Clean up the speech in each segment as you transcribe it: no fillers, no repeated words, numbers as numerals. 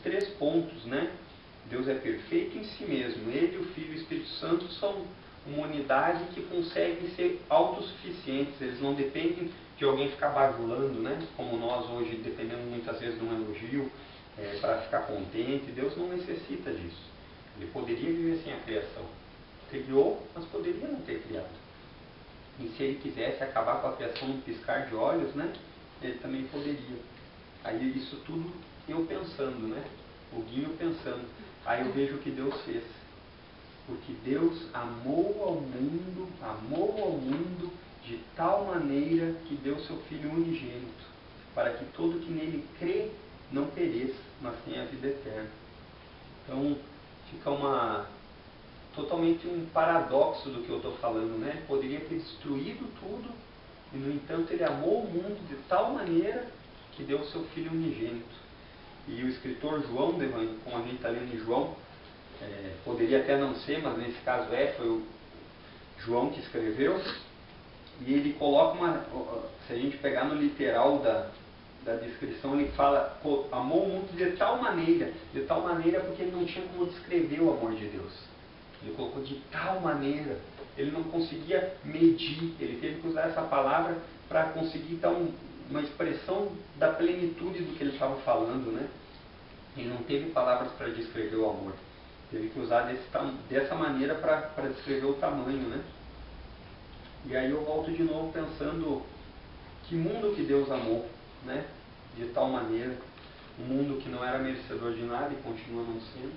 três pontos, né? Deus é perfeito em si mesmo. Ele, o Filho e o Espírito Santo são uma unidade que conseguem ser autossuficientes. Eles não dependem de alguém ficar bajulando, né? Como nós hoje dependemos muitas vezes de um elogio para ficar contente. Deus não necessita disso. Ele poderia viver sem a criação. Criou, mas poderia não ter criado. E se ele quisesse acabar com a criação num piscar de olhos, né? Ele também poderia. Aí isso tudo eu pensando, né? O Guinho pensando. Aí eu vejo o que Deus fez. Porque Deus amou ao mundo de tal maneira que deu seu Filho unigênito, para que todo que nele crê não pereça, mas tenha a vida eterna. Então, fica totalmente um paradoxo do que eu estou falando, né? Ele poderia ter destruído tudo, e no entanto ele amou o mundo de tal maneira que deu o seu Filho unigênito. E o escritor João, como a gente está lendo em João, poderia até não ser, mas nesse caso foi o João que escreveu, e ele coloca se a gente pegar no literal da descrição, ele fala, amou o mundo de tal maneira porque ele não tinha como descrever o amor de Deus. Ele colocou de tal maneira, ele não conseguia medir, ele teve que usar essa palavra para conseguir dar uma expressão da plenitude do que ele estava falando, né? Ele não teve palavras para descrever o amor. Teve que usar dessa maneira para descrever o tamanho, né? E aí eu volto de novo pensando que mundo que Deus amou, né? De tal maneira. Um mundo que não era merecedor de nada e continua não sendo.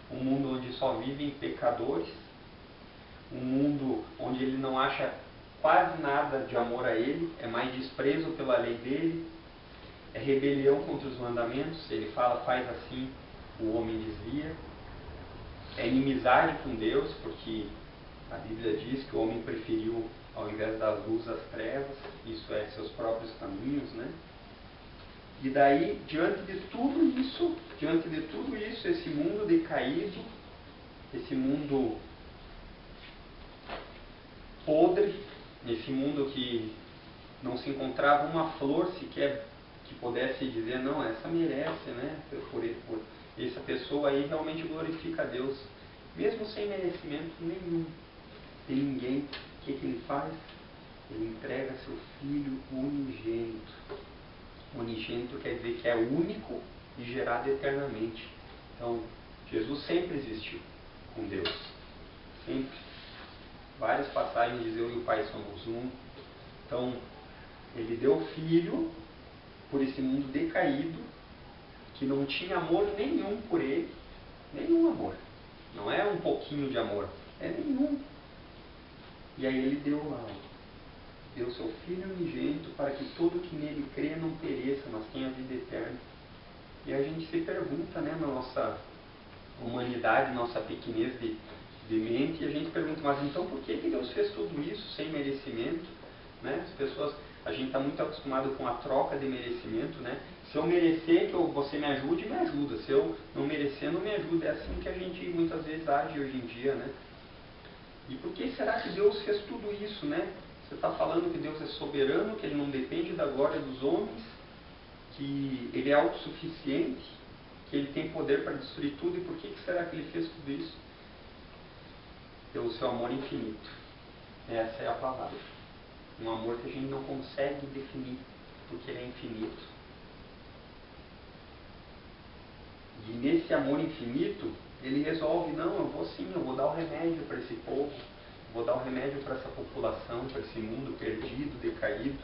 Um mundo onde só vivem pecadores. Um mundo onde ele não acha quase nada de amor a ele, é mais desprezo pela lei dele, é rebelião contra os mandamentos. Ele fala, faz assim, o homem desvia. É inimizade com Deus, porque a Bíblia diz que o homem preferiu, ao invés da luz, as trevas, isso é, seus próprios caminhos, né? E daí, diante de tudo isso, esse mundo decaído, esse mundo podre, esse mundo que não se encontrava uma flor sequer que pudesse dizer, não, essa merece, né? Essa pessoa aí realmente glorifica a Deus, mesmo sem merecimento nenhum de ninguém. O que ele faz? Ele entrega seu Filho unigênito. Unigênito quer dizer que é único e gerado eternamente. Então, Jesus sempre existiu com Deus. Sempre. Várias passagens dizem, eu e o Pai somos um. Então, ele deu o Filho por esse mundo decaído, que não tinha amor nenhum por ele. Nenhum amor. Não é um pouquinho de amor. É nenhum. E aí ele deu seu Filho unigênito para que todo que nele crê não pereça, mas tenha vida eterna. E a gente se pergunta, né, na nossa humanidade, nossa pequenez de mente, e a gente pergunta, mas então por que Deus fez tudo isso sem merecimento? Né? As pessoas, a gente está muito acostumado com a troca de merecimento, né? Se eu merecer que você me ajude, me ajuda. Se eu não merecer, não me ajuda. É assim que a gente muitas vezes age hoje em dia, né? E por que será que Deus fez tudo isso, né? Você está falando que Deus é soberano, que Ele não depende da glória dos homens, que Ele é autossuficiente, que Ele tem poder para destruir tudo. E por que será que Ele fez tudo isso? Pelo seu amor infinito. Essa é a palavra. Um amor que a gente não consegue definir, porque Ele é infinito. E nesse amor infinito, Ele resolve, não, eu vou dar o remédio para esse povo, vou dar o remédio para essa população, para esse mundo perdido, decaído.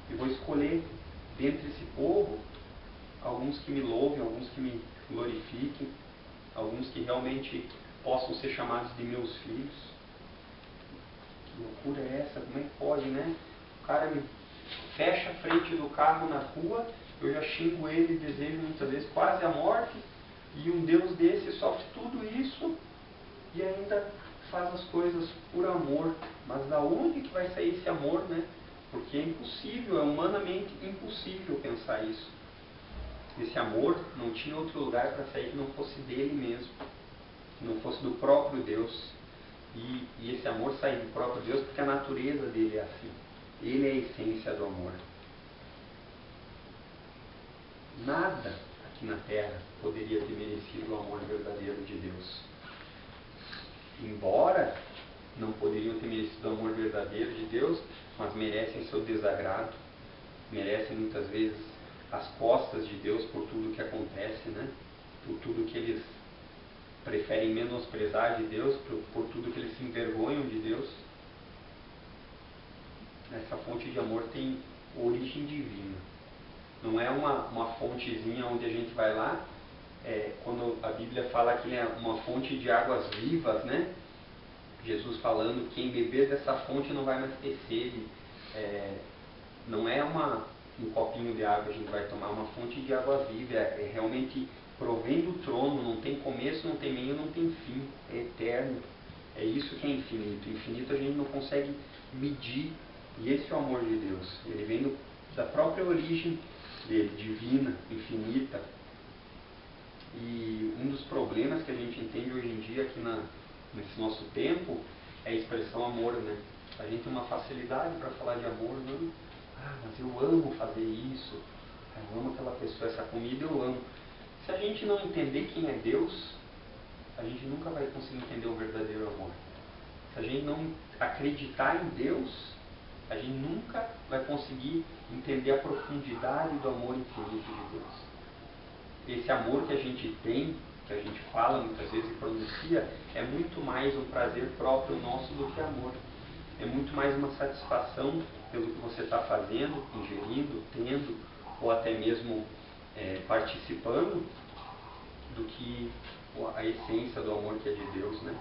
E vou escolher dentre esse povo alguns que me louvem, alguns que me glorifiquem, alguns que realmente possam ser chamados de meus filhos. Que loucura é essa? Como é que pode, né? O cara me fecha a frente do carro na rua, eu já xingo ele e desejo muitas vezes quase a morte, e um Deus desse sofre tudo isso e ainda faz as coisas por amor. Mas da onde que vai sair esse amor, né? Porque é impossível, é humanamente impossível pensar isso. Esse amor não tinha outro lugar para sair que não fosse dele mesmo, que não fosse do próprio Deus. E esse amor sai do próprio Deus porque a natureza dele é assim. Ele é a essência do amor. Nada aqui na terra poderia ter merecido o amor verdadeiro de Deus. Embora não poderiam ter merecido o amor verdadeiro de Deus, mas merecem seu desagrado, merecem muitas vezes as costas de Deus por tudo que acontece, né? Por tudo que eles preferem menosprezar de Deus, por tudo que eles se envergonham de Deus. Essa fonte de amor tem origem divina. Não é uma fontezinha onde a gente vai lá, quando a Bíblia fala que é uma fonte de águas vivas, né? Jesus falando, quem beber dessa fonte não vai mais ter sede. Não é um copinho de água que a gente vai tomar, uma fonte de água viva, é realmente provém do trono, não tem começo, não tem meio, não tem fim, é eterno. É isso que é infinito. Infinito a gente não consegue medir, e esse é o amor de Deus. Ele vem da própria origem dele, divina, infinita. E um dos problemas que a gente entende hoje em dia aqui nesse nosso tempo é a expressão amor, né? A gente tem uma facilidade para falar de amor, não? Mas eu amo fazer isso, eu amo aquela pessoa, essa comida eu amo. Se a gente não entender quem é Deus, a gente nunca vai conseguir entender o verdadeiro amor. Se a gente não acreditar em Deus, a gente nunca vai conseguir entender a profundidade do amor infinito de Deus. Esse amor que a gente tem, que a gente fala muitas vezes e pronuncia, é muito mais um prazer próprio nosso do que amor. É muito mais uma satisfação pelo que você está fazendo, ingerindo, tendo, ou até mesmo participando, do que a essência do amor que é de Deus, né?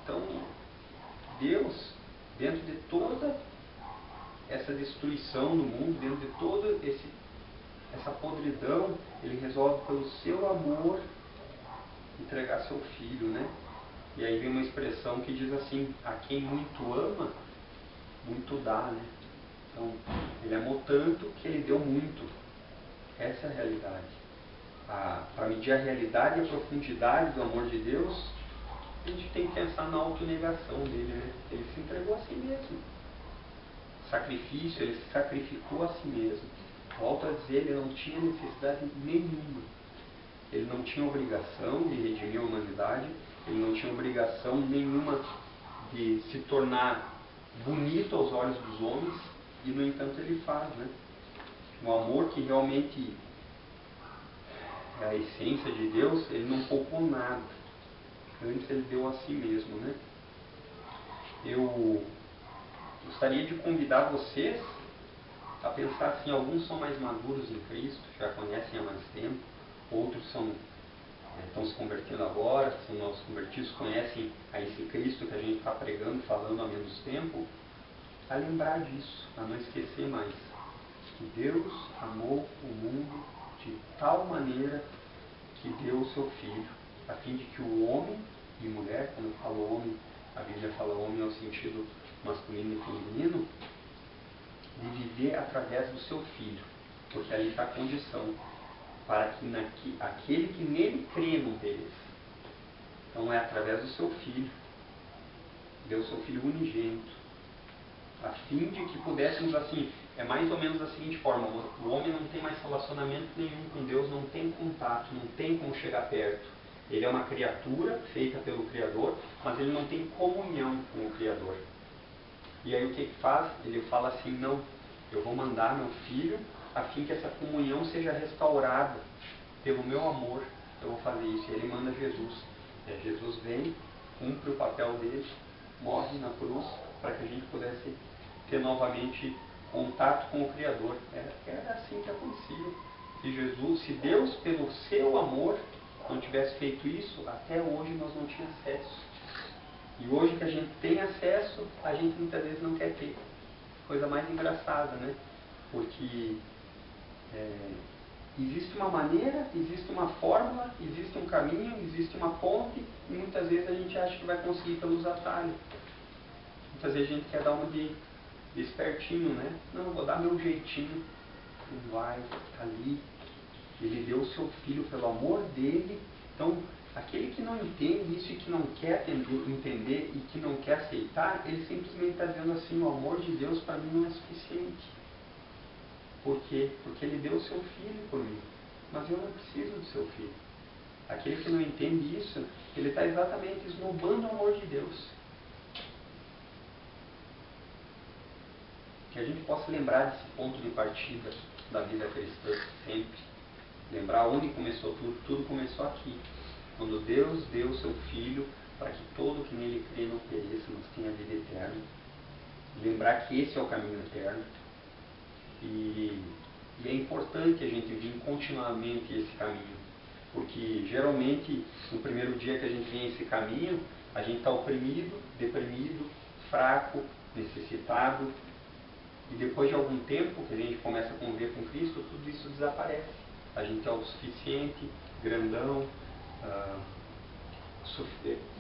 Então, Deus, dentro de toda essa destruição no mundo, dentro de toda essa podridão, Ele resolve pelo seu amor entregar seu Filho, né? E aí vem uma expressão que diz assim, a quem muito ama, muito dá, né? Então, Ele amou tanto que Ele deu muito. Essa é a realidade. Para medir a realidade e a profundidade do amor de Deus, a gente tem que pensar na autonegação dele, né? Ele se entregou a si mesmo. Sacrifício, ele se sacrificou a si mesmo. Volto a dizer, ele não tinha necessidade nenhuma. Ele não tinha obrigação de redimir a humanidade, ele não tinha obrigação nenhuma de se tornar bonito aos olhos dos homens, e no entanto ele faz, né? Um amor que realmente é a essência de Deus, ele não poupou nada. Antes ele deu a si mesmo, né? Eu gostaria de convidar vocês a pensar assim, alguns são mais maduros em Cristo, já conhecem há mais tempo, outros estão se convertendo agora, são novos convertidos, conhecem a esse Cristo que a gente está pregando, falando há menos tempo, a lembrar disso, a não esquecer mais, que Deus amou o mundo de tal maneira que deu o seu Filho, a fim de que o homem e mulher, quando fala homem, a Bíblia fala homem ao sentido masculino e feminino, de viver através do seu Filho, porque ali está a condição, para que aquele que nele crê não pereça. Então é através do seu Filho, deu o seu Filho unigênito, a fim de que pudéssemos assim, é mais ou menos da seguinte forma, o homem não tem mais relacionamento nenhum com Deus, não tem contato, não tem como chegar perto. Ele é uma criatura feita pelo Criador, mas ele não tem comunhão com o Criador. E aí o que faz? Ele fala assim, não, eu vou mandar meu Filho a fim que essa comunhão seja restaurada pelo meu amor, eu vou fazer isso. E ele manda Jesus. Jesus vem, cumpre o papel dele, morre na cruz, para que a gente pudesse ter novamente contato com o Criador. Era assim que acontecia. Se Deus, pelo seu amor, não tivesse feito isso, até hoje nós não tínhamos acesso. E hoje que a gente tem acesso, a gente muitas vezes não quer ter. Coisa mais engraçada, né? Porque existe uma maneira, existe uma fórmula, existe um caminho, existe uma ponte, e muitas vezes a gente acha que vai conseguir pelos atalhos. Muitas vezes a gente quer dar uma de espertinho, né? Não, vou dar meu jeitinho. Não vai, tá ali. Ele deu o seu Filho pelo amor dele. Então, aquele que não entende isso e que não quer entender e que não quer aceitar, ele simplesmente está dizendo assim, o amor de Deus para mim não é suficiente. Por quê? Porque Ele deu o seu Filho por mim. Mas eu não preciso do seu Filho. Aquele que não entende isso, ele está exatamente esnobando o amor de Deus. Que a gente possa lembrar desse ponto de partida da vida cristã sempre. Lembrar onde começou tudo. Tudo começou aqui. Quando Deus deu o seu Filho para que todo que nele crê não pereça, mas tenha vida eterna. Lembrar que esse é o caminho eterno. E é importante a gente vir continuamente esse caminho. Porque geralmente no primeiro dia que a gente vem esse caminho, a gente está oprimido, deprimido, fraco, necessitado. E depois de algum tempo que a gente começa a conviver com Cristo, tudo isso desaparece. A gente é autossuficiente, grandão,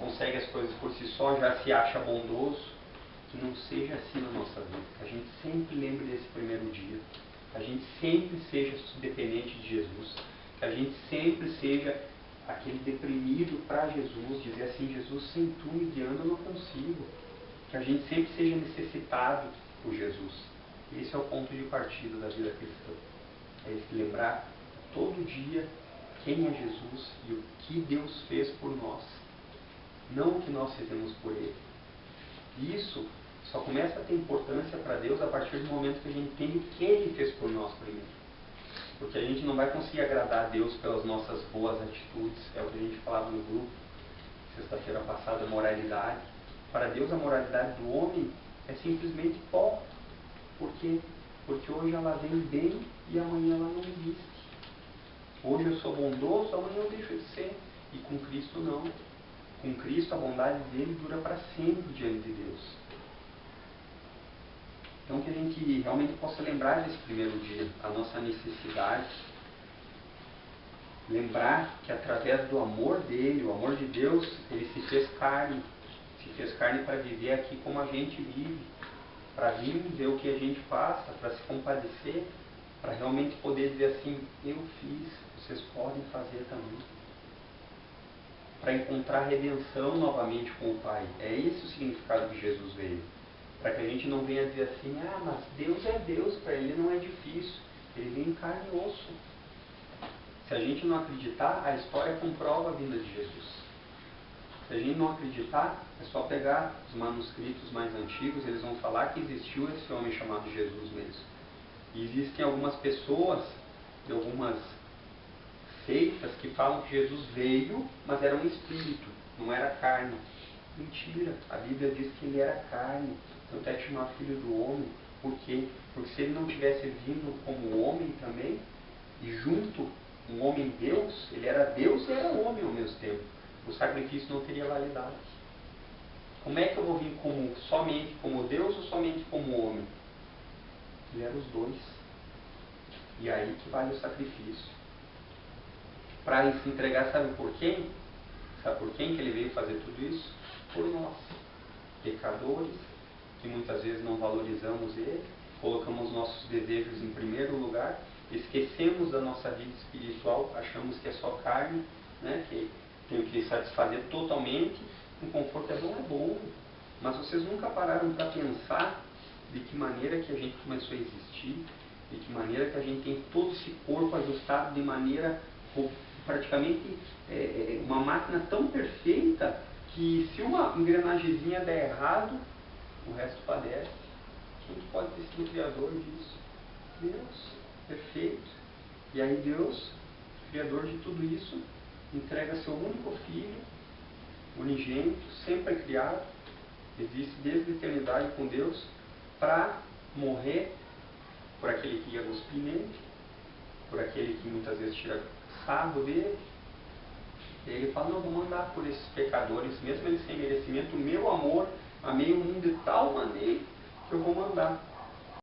consegue as coisas por si só, já se acha bondoso. Que não seja assim na nossa vida. Que a gente sempre lembre desse primeiro dia. Que a gente sempre seja dependente de Jesus. Que a gente sempre seja aquele deprimido para Jesus, dizer assim, Jesus, sem tu me guiando eu não consigo. Que a gente sempre seja necessitado por Jesus. Esse é o ponto de partida da vida cristã. É esse lembrar todo dia quem é Jesus e o que Deus fez por nós. Não o que nós fizemos por Ele. Isso só começa a ter importância para Deus a partir do momento que a gente entende o que Ele fez por nós primeiro. Porque a gente não vai conseguir agradar a Deus pelas nossas boas atitudes. É o que a gente falava no grupo, sexta-feira passada, moralidade. Para Deus a moralidade do homem é simplesmente pó. Por quê? Porque hoje ela vem bem e amanhã ela não existe. Hoje eu sou bondoso, amanhã eu deixo de ser. E com Cristo não. Com Cristo a bondade dele dura para sempre diante de Deus. Então que a gente realmente possa lembrar desse primeiro dia, a nossa necessidade. Lembrar que através do amor dele, o amor de Deus, ele se fez carne. Se fez carne para viver aqui como a gente vive. Para vir ver o que a gente passa, para se compadecer, para realmente poder dizer assim, eu fiz, vocês podem fazer também. Para encontrar redenção novamente com o Pai. É esse o significado que Jesus veio. Para que a gente não venha dizer assim, mas Deus é Deus, para Ele não é difícil. Ele vem em carne e osso. Se a gente não acreditar, a história comprova a vinda de Jesus. Se a gente não acreditar, é só pegar os manuscritos mais antigos, eles vão falar que existiu esse homem chamado Jesus mesmo. E existem algumas pessoas, de algumas seitas, que falam que Jesus veio, mas era um espírito, não era carne. Mentira, a Bíblia diz que ele era carne, tanto é que chamar filho do homem. Por quê? Porque se ele não tivesse vindo como homem também, e junto, um homem Deus, ele era Deus e era homem ao mesmo tempo. O sacrifício não teria validade. Como é que eu vou vir somente como Deus ou somente como homem? Ele era os dois. E aí que vale o sacrifício. Para se entregar, sabe por quem? Sabe por quem que ele veio fazer tudo isso? Por nós. Pecadores, que muitas vezes não valorizamos ele, colocamos nossos desejos em primeiro lugar, esquecemos da nossa vida espiritual, achamos que é só carne, né, que tem que satisfazer totalmente. Um conforto é bom, mas vocês nunca pararam para pensar de que maneira que a gente começou a existir, de que maneira que a gente tem todo esse corpo ajustado de maneira praticamente uma máquina tão perfeita que se uma engrenagemzinha der errado, o resto padece. Quem pode ter sido o criador disso? Deus, perfeito. E aí Deus, criador de tudo isso, entrega seu único filho, unigênito, sempre criado, existe desde a eternidade com Deus, para morrer por aquele que ia cuspir nele, por aquele que muitas vezes tira sarro dele. E ele fala, não, vou mandar por esses pecadores, mesmo eles sem merecimento, o meu amor, amei o mundo de tal maneira que eu vou mandar.